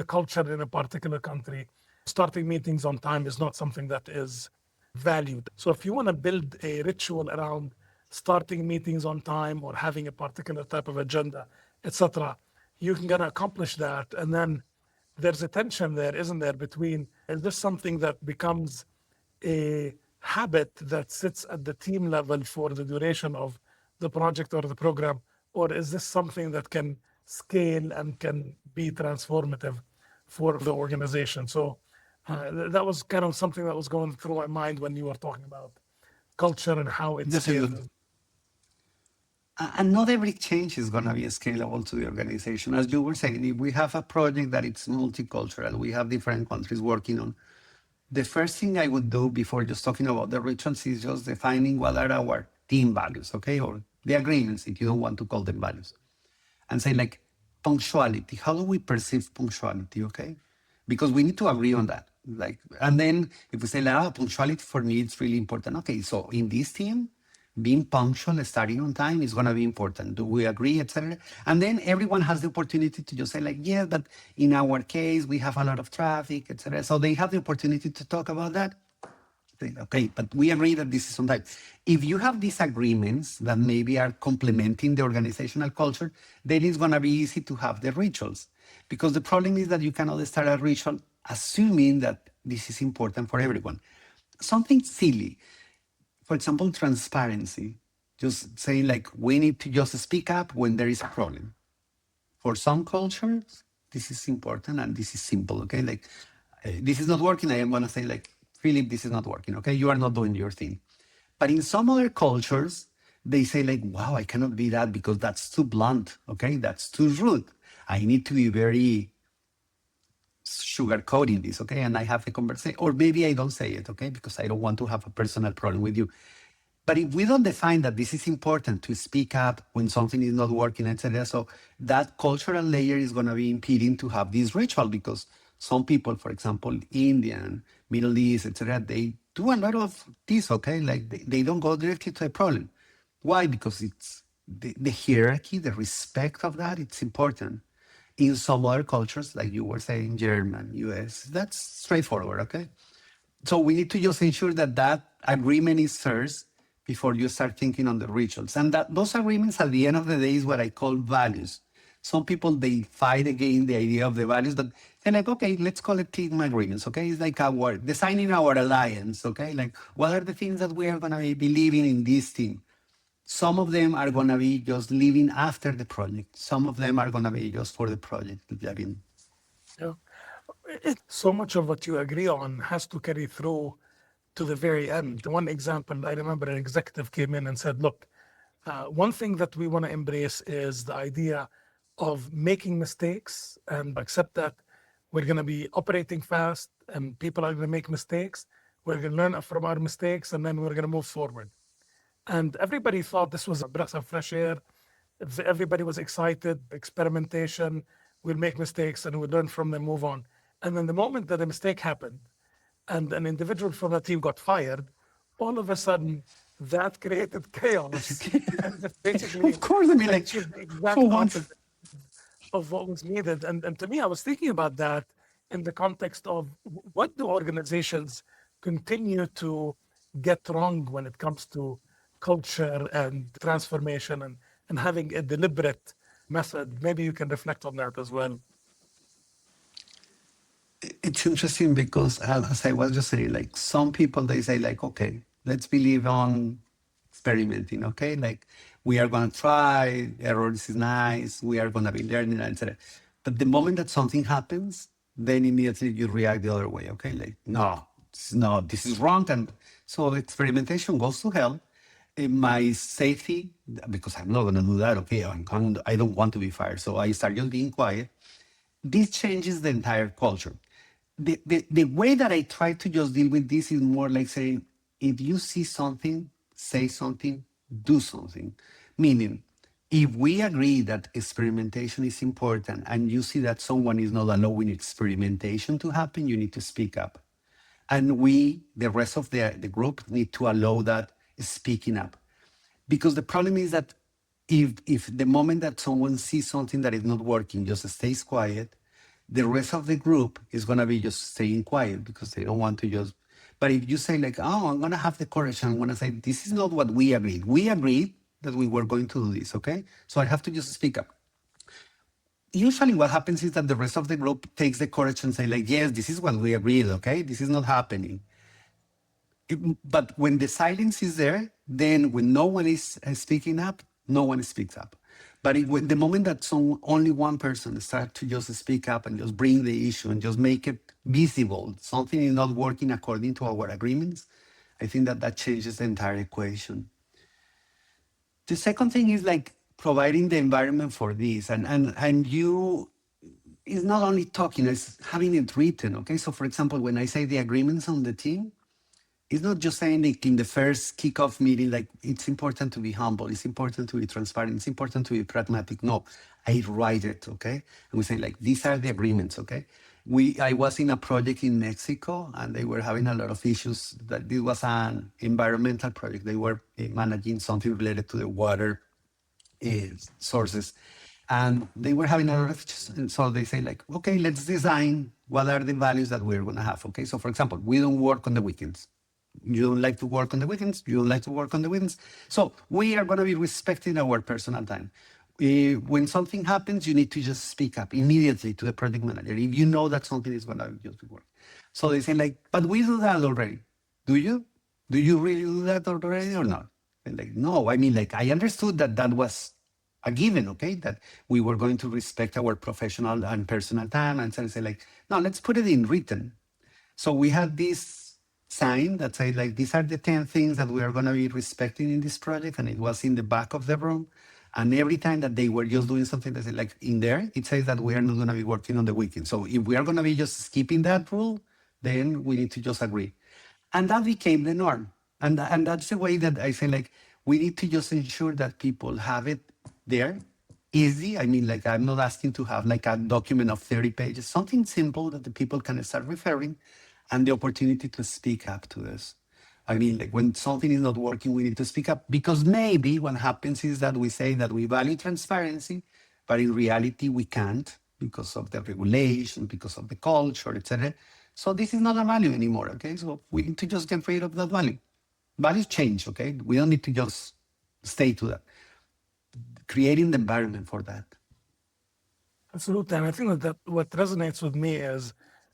[SPEAKER 2] culture in a particular country. Starting meetings on time is not something that is valued. So if you want to build a ritual around starting meetings on time or having a particular type of agenda, etc., you can gonna accomplish that. And then there's a tension there, isn't there, between is this something that becomes a habit that sits at the team level for the duration of the project or the program, or is this something that can scale and can be transformative for the organization? So that was kind of something that was going through my mind when you were talking about culture and how it
[SPEAKER 1] That's a
[SPEAKER 2] scales.
[SPEAKER 1] good. And not every change is going to be scalable to the organization. As you were saying, if we have a project that it's multicultural, we have different countries working on, the first thing I would do before just talking about the rituals is just defining what are our team values, okay? Or the agreements, if you don't want to call them values. And say, like, punctuality. How do we perceive punctuality, okay? Because we need to agree on that. Like, and then if we say, like, punctuality for me, it's really important. Okay, so in this team, being punctual, starting on time is going to be important. Do we agree, etc.? And then everyone has the opportunity to just say, like, yeah, but in our case, we have a lot of traffic, etc. So they have the opportunity to talk about that. Okay, but we agree that this is on time. If you have disagreements that maybe are complementing the organizational culture, then it's going to be easy to have the rituals. Because the problem is that you cannot start a ritual assuming that this is important for everyone. Something silly. For example, transparency. just saying like, we need to just speak up when there is a problem. For some cultures, this is important and this is simple, okay? Like, this is not working. I am going to say, like, Philip, this is not working, okay? You are not doing your thing. But in some other cultures, they say, like, wow, I cannot be that because that's too blunt, okay? That's too rude. I need to be very sugarcoating this, okay? And I have a conversation, or maybe I don't say it, okay? Because I don't want to have a personal problem with you. But if we don't define that this is important to speak up when something is not working, etc., so that cultural layer is going to be impeding to have this ritual because some people, for example, Indian, Middle East, etc., they do a lot of this, okay? Like they don't go directly to a problem. Why? Because it's the hierarchy, the respect of that, it's important. In some other cultures, like you were saying, German, US, that's straightforward, okay? So we need to just ensure that that agreement is first before you start thinking on the rituals. And that those agreements at the end of the day is what I call values. Some people, they fight against the idea of the values, but they're like, okay, let's call it team agreements, okay? It's like our designing our alliance, okay? Like, what are the things that we are going to be believing in this team? Some of them are going to be just living after the project. Some of them are going to be just for the project. I mean,
[SPEAKER 2] Yeah. So much of what you agree on has to carry through to the very end. One example, I remember an executive came in and said, look, one thing that we want to embrace is the idea of making mistakes and accept that we're going to be operating fast and people are going to make mistakes. We're going to learn from our mistakes and then we're going to move forward. And everybody thought this was a breath of fresh air. Everybody was excited, experimentation, we'll make mistakes and we'll learn from them, move on. And then the moment that a mistake happened and an individual from the team got fired, all of a sudden that created chaos. And that basically
[SPEAKER 1] of course, I mean, like,
[SPEAKER 2] achieved the
[SPEAKER 1] for
[SPEAKER 2] exact
[SPEAKER 1] once,
[SPEAKER 2] opposite of what was needed. And to me, I was thinking about that in the context of what do organizations continue to get wrong when it comes to culture and transformation and having a deliberate method. Maybe you can reflect on that as well.
[SPEAKER 1] it's interesting because, as I was just saying, like some people they say like, okay, let's believe on experimenting, okay, like we are going to try, errors is nice, we are going to be learning, etc. But the moment that something happens, then immediately you react the other way, okay, like no, this is wrong, and so experimentation goes to hell. In my safety, because I'm not going to do that, okay, I don't want to be fired, so I start just being quiet. This changes the entire culture. The way that I try to just deal with this is more like saying, if you see something, say something, do something. Meaning, if we agree that experimentation is important and you see that someone is not allowing experimentation to happen, you need to speak up. And we, the rest of the group, need to allow that speaking up. Because the problem is that if the moment that someone sees something that is not working, just stays quiet, the rest of the group is gonna be just staying quiet because they don't want to just. But if you say like, oh, I'm gonna have the courage and I'm gonna say, this is not what we agreed. We agreed that we were going to do this, okay? So I have to just speak up. Usually what happens is that the rest of the group takes the courage and say like, yes, this is what we agreed, okay? This is not happening. But when the silence is there, then when no one is speaking up, no one speaks up. But when the moment that only one person starts to just speak up and just bring the issue and just make it visible, something is not working according to our agreements, I think that that changes the entire equation. The second thing is like providing the environment for this, and you is not only talking, it's having it written. Okay, so for example, when I say the agreements on the team, it's not just saying like in the first kickoff meeting, like it's important to be humble, it's important to be transparent, it's important to be pragmatic. No, I write it, okay? And we say like, these are the agreements, okay? I was in a project in Mexico and they were having a lot of issues. That this was an environmental project. They were managing something related to the water sources. And they were having a lot of issues. And so they say like, okay, let's design what are the values that we're gonna have, okay? So for example, we don't work on the weekends. You don't like to work on the weekends. You don't like to work on the weekends. So we are going to be respecting our personal time. When something happens, you need to just speak up immediately to the project manager if you know that something is going to just work. So they say like, but we do that already. Do you? Do you really do that already or not? And like, no, I mean, like, I understood that that was a given, okay, that we were going to respect our professional and personal time, and so say like, no, let's put it in written. So we had this sign that said like, these are the 10 things that we are going to be respecting in this project, and it was in the back of the room. And every time that they were just doing something, they said like in there, it says that we are not going to be working on the weekend. So if we are going to be just skipping that rule, then we need to just agree. And that became the norm. And that's the way that I say, like, we need to just ensure that people have it there, easy. I mean, like, I'm not asking to have like a document of 30 pages, something simple that the people can start referring, and the opportunity to speak up to this. I mean, like, when something is not working, we need to speak up, because maybe what happens is that we say that we value transparency, but in reality we can't, because of the regulation, because of the culture, etc. So this is not a value anymore. Okay, so we need to just get rid of that value. Values change. Okay, we don't need to just stay to that. Creating the environment for that.
[SPEAKER 2] Absolutely. And I think that what resonates with me is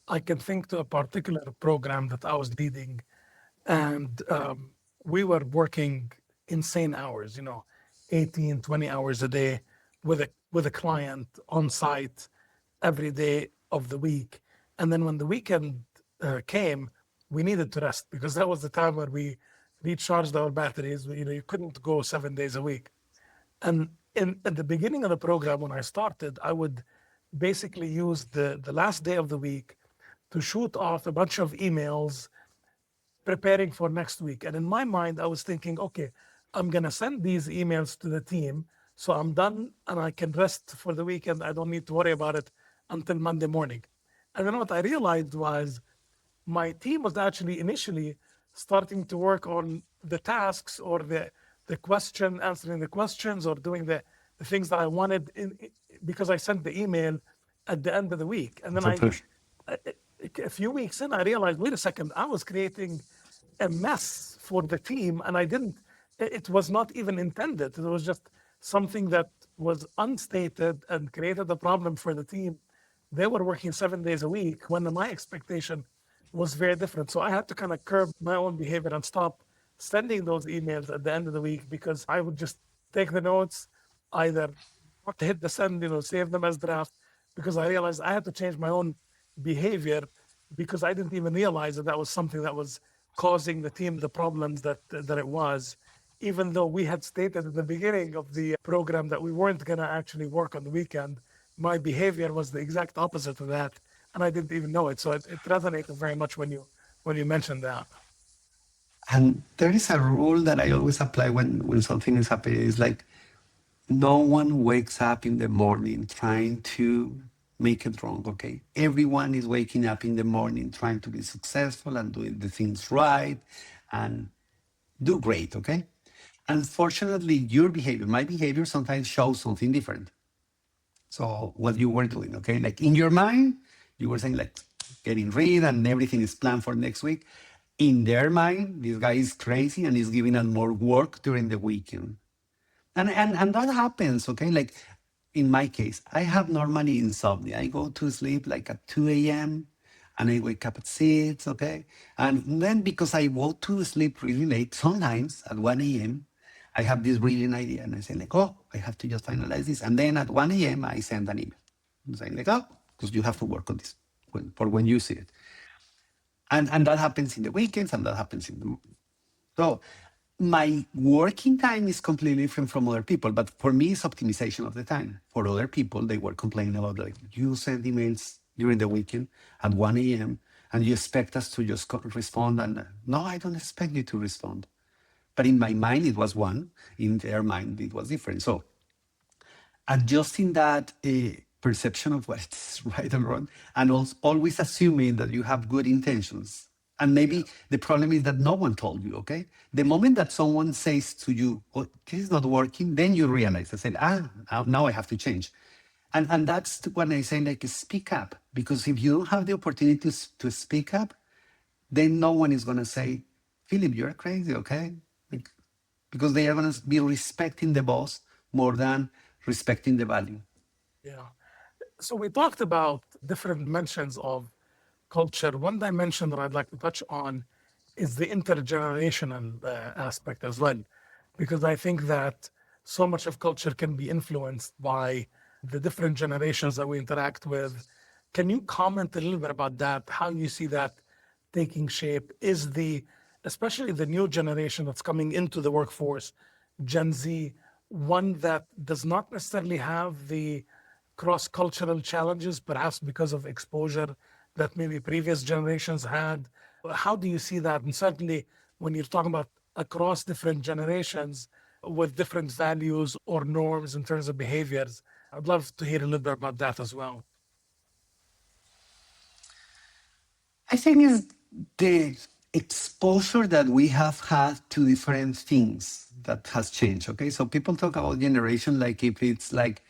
[SPEAKER 2] I can think to a particular program that I was leading, and we were working insane hours, 18, 20 hours a day with a client on site every day of the week. And then when the weekend came, we needed to rest because that was the time where we recharged our batteries. You couldn't go 7 days a week. And at the beginning of the program, when I started, I would basically use the last day of the week to shoot off a bunch of emails preparing for next week. And in my mind, I was thinking, okay, I'm going to send these emails to the team. So I'm done and I can rest for the weekend. I don't need to worry about it until Monday morning. And then what I realized was my team was actually initially starting to work on the tasks or answering the questions or doing the things that I wanted because I sent the email at the end of the week. And then
[SPEAKER 1] So first,
[SPEAKER 2] a few weeks in, I realized, wait a second, I was creating a mess for the team, and it was not even intended. It was just something that was unstated and created a problem for the team. They were working 7 days a week when my expectation was very different. So I had to kind of curb my own behavior and stop sending those emails at the end of the week, because I would just take the notes, either to hit the send, save them as draft, because I realized I had to change my own behavior because I didn't even realize that was something that was causing the team the problems that it was, even though we had stated at the beginning of the program that we weren't going to actually work on the weekend. My behavior was the exact opposite of that, and I didn't even know it. So it resonated very much when you mentioned that.
[SPEAKER 1] and there is a rule that I always apply when something is happening. It's like, no one wakes up in the morning trying to make it wrong, okay? Everyone is waking up in the morning trying to be successful and doing the things right and do great, okay? Unfortunately, your behavior, my behavior sometimes shows something different. So what you were doing, okay? Like in your mind, you were saying like getting rid and everything is planned for next week. In their mind, this guy is crazy and is giving us more work during the weekend. And that happens, okay? Like in my case, I have normally insomnia. I go to sleep like at 2 a.m. and I wake up at 6, okay? And then because I go to sleep really late, sometimes at 1 a.m., I have this brilliant idea and I say like, oh, I have to just finalize this. And then at 1 a.m., I send an email saying like, oh, because you have to work on this for when you see it. And that happens in the weekends and that happens in the so my working time is completely different from other people, but for me, it's optimization of the time. For other people, they were complaining about like, you send emails during the weekend at 1 a.m. and you expect us to just respond. And no, I don't expect you to respond. But in my mind, it was one. In their mind, it was different. So adjusting that perception of what is right and wrong, and also always assuming that you have good intentions. And maybe the problem is that no one told you, okay? The moment that someone says to you, oh, this is not working, then you realize, I said, now I have to change. And that's when I say, like, speak up. Because if you don't have the opportunity to speak up, then no one is going to say, Philip, you're crazy, okay? Because they are going to be respecting the boss more than respecting the value.
[SPEAKER 2] Yeah. So we talked about different dimensions of culture. One dimension that I'd like to touch on is the intergenerational aspect as well. because I think that so much of culture can be influenced by the different generations that we interact with. Can you comment a little bit about that? How you see that taking shape? Is especially the new generation that's coming into the workforce, Gen Z, one that does not necessarily have the cross-cultural challenges, perhaps because of exposure that maybe previous generations had? How do you see that? And certainly when you're talking about across different generations with different values or norms in terms of behaviors, I'd love to hear a little bit about that as well.
[SPEAKER 1] I think it's the exposure that we have had to different things that has changed. Okay, so people talk about generation like if it's like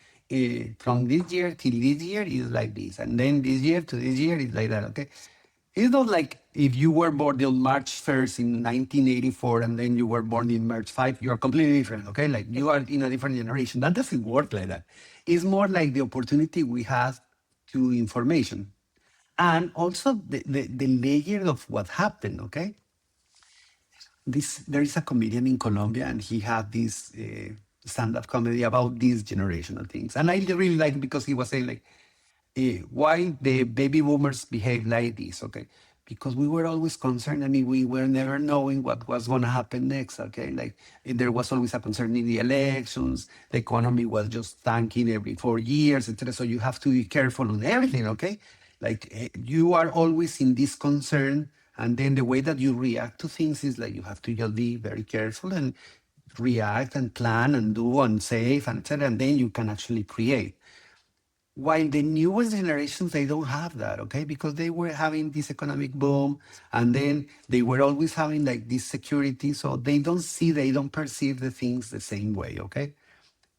[SPEAKER 1] from this year till this year is like this, and then this year to this year is like that. Okay, it's not like if you were born on March 1st in 1984 and then you were born in March 5th, you are completely different. Okay, like you are in a different generation. That doesn't work like that. It's more like the opportunity we have to information and also the layer of what happened. Okay, there is a comedian in Colombia and he had this stand-up comedy about these generational things, and I really like it because he was saying like why the baby boomers behave like this. Okay, because we were always concerned. I mean, we were never knowing what was going to happen next. Okay, like there was always a concern in the elections. The economy was just tanking every 4 years, etc. So you have to be careful on everything. Okay, like you are always in this concern, and then the way that you react to things is like you have to just be very careful and react and plan and do and save and etc. And then you can actually create. While the newest generations, they don't have that, okay? Because they were having this economic boom and then they were always having like this security. So they don't perceive the things the same way, okay?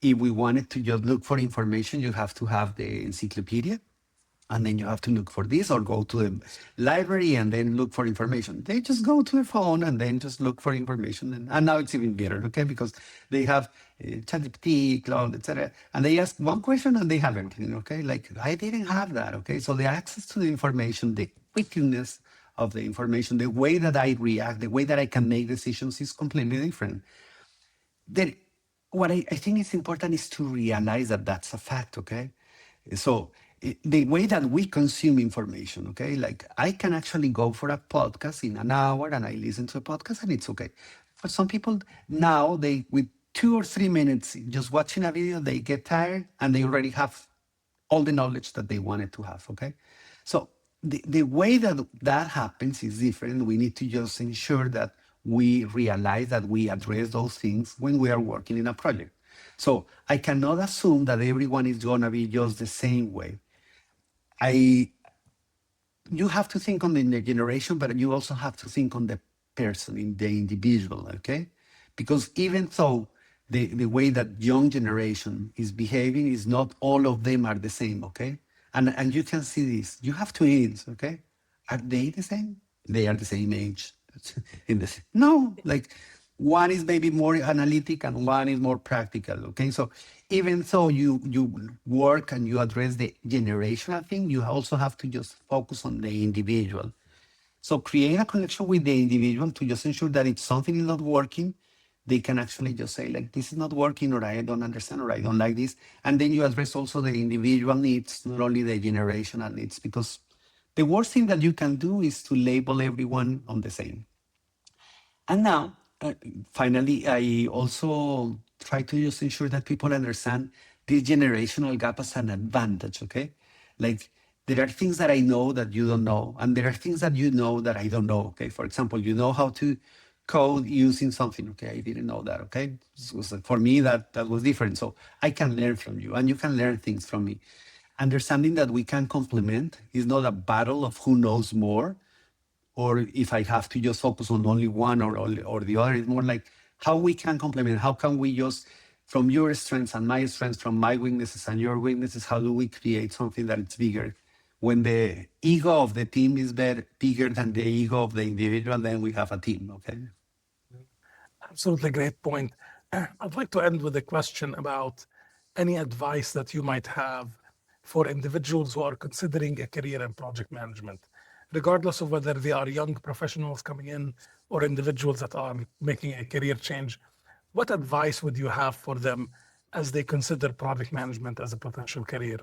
[SPEAKER 1] If we wanted to just look for information, you have to have the encyclopedia and then you have to look for this or go to the library and then look for information. They just go to the phone and then just look for information. And now it's even better, okay? Because they have ChatGPT, Cloud, etc. And they ask one question and they have everything, okay? Like I didn't have that, okay? So the access to the information, the quickness of the information, the way that I react, the way that I can make decisions is completely different. Then what I think is important is to realize that that's a fact, okay? So the way that we consume information, okay, like I can actually go for a podcast in an hour and I listen to a podcast and it's okay. For some people now, they with 2 or 3 minutes just watching a video, they get tired and they already have all the knowledge that they wanted to have, okay? So the way that that happens is different. We need to just ensure that we realize that we address those things when we are working in a project. So I cannot assume that everyone is going to be just the same way. You have to think on the generation, but you also have to think on the person, in the individual, okay? Because even though the way that young generation is behaving is not all of them are the same, okay? And you can see this. You have twins, okay? Are they the same? They are the same age. No, like one is maybe more analytic and one is more practical, okay? So even though you work and you address the generational thing, you also have to just focus on the individual. So create a connection with the individual to just ensure that if something is not working, they can actually just say like, this is not working, or I don't understand, or I don't like this. And then you address also the individual needs, not only the generational needs, because the worst thing that you can do is to label everyone on the same. And now, finally, I also try to just ensure that people understand this generational gap as an advantage, okay? Like, there are things that I know that you don't know, and there are things that you know that I don't know, okay? For example, you know how to code using something, okay? I didn't know that, okay? For me, that was different. So I can learn from you, and you can learn things from me. Understanding that we can complement is not a battle of who knows more, or if I have to just focus on only one or the other. It's more like how we can complement. How can we just, from your strengths and my strengths, from my weaknesses and your weaknesses, how do we create something that it's bigger? When the ego of the team is bigger than the ego of the individual, then we have a team, okay?
[SPEAKER 2] Absolutely great point. I'd like to end with a question about any advice that you might have for individuals who are considering a career in project management, regardless of whether they are young professionals coming in or individuals that are making a career change. what advice would you have for them as they consider project management as a potential career?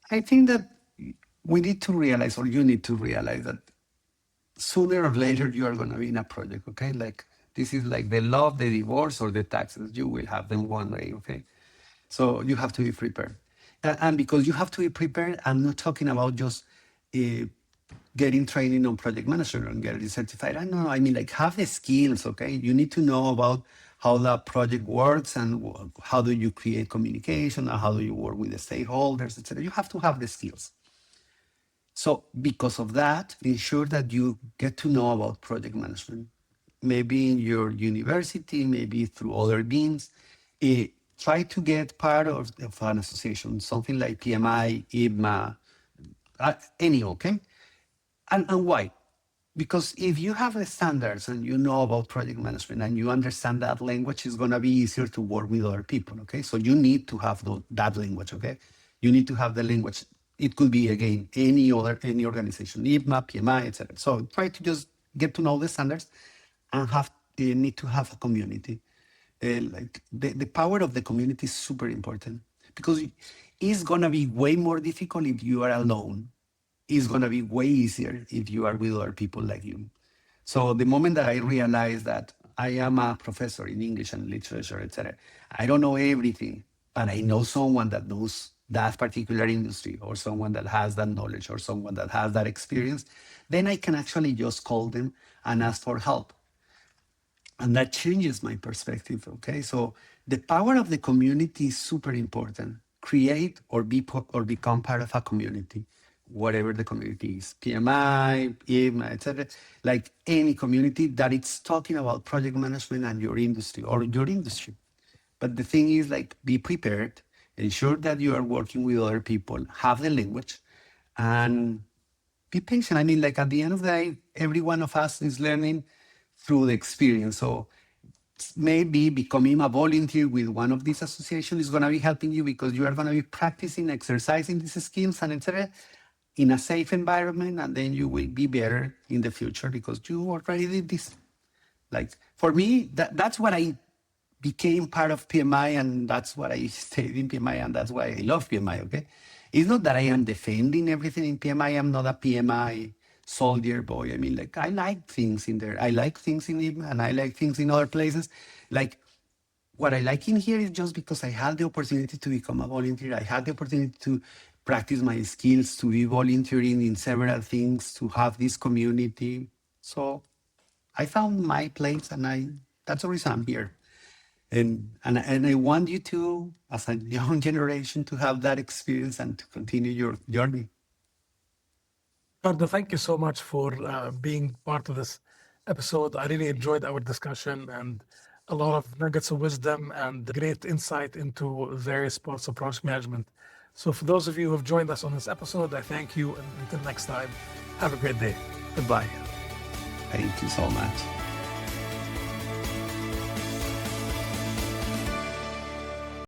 [SPEAKER 1] I think that we need to realize, or you need to realize, that sooner or later you are going to be in a project, okay? Like this is like the love, the divorce, or the taxes. You will have them one day, okay? So you have to be prepared. And because you have to be prepared, I'm not talking about just uh, getting training on project management and getting certified. I know, I mean, like have the skills, okay? You need to know about how the project works and how do you create communication and how do you work with the stakeholders, etc. You have to have the skills. So because of that, ensure that you get to know about project management, maybe in your university, maybe through other means. Try to get part of an association, something like PMI, IBMA, any, okay? And why? Because if you have the standards and you know about project management and you understand that language, it's going to be easier to work with other people, okay? So you need to have that language, okay? You need to have the language. It could be, again, any organization, IBMA, PMI, etc. So try to just get to know the standards and you need to have a community. Like the power of the community is super important because it's going to be way more difficult if you are alone. It's going to be way easier if you are with other people like you. So the moment that I realized that I am a professor in English and literature, etc., I don't know everything, but I know someone that knows that particular industry or someone that has that knowledge or someone that has that experience, then I can actually just call them and ask for help. And that changes my perspective, okay? So the power of the community is super important. Create or become part of a community, whatever the community is, PMI, IMA, etc. Like any community that it's talking about project management and your industry or your industry. But the thing is, like, be prepared, ensure that you are working with other people, have the language, and be patient. I mean, like at the end of the day, every one of us is learning through the experience. So maybe becoming a volunteer with one of these associations is going to be helping you because you are going to be practicing, exercising these skills and etc. in a safe environment, and then you will be better in the future because you already did this. Like for me, that's what I became part of PMI, and that's what I stayed in PMI, and that's why I love PMI. Okay, it's not that I am defending everything in PMI. I'm not a PMI soldier boy. I mean, like I like things in there. I like things in it, and I like things in other places. Like what I like in here is just because I had the opportunity to become a volunteer. I had the opportunity to practice my skills, to be volunteering in several things, to have this community. So I found my place, and that's the reason I'm here. And I want you to, as a young generation, to have that experience and to continue your journey.
[SPEAKER 2] Ricardo, thank you so much for being part of this episode. I really enjoyed our discussion and a lot of nuggets of wisdom and great insight into various parts of project management. So for those of you who have joined us on this episode, I thank you. And until next time, have a great day. Goodbye.
[SPEAKER 1] Thank you so much.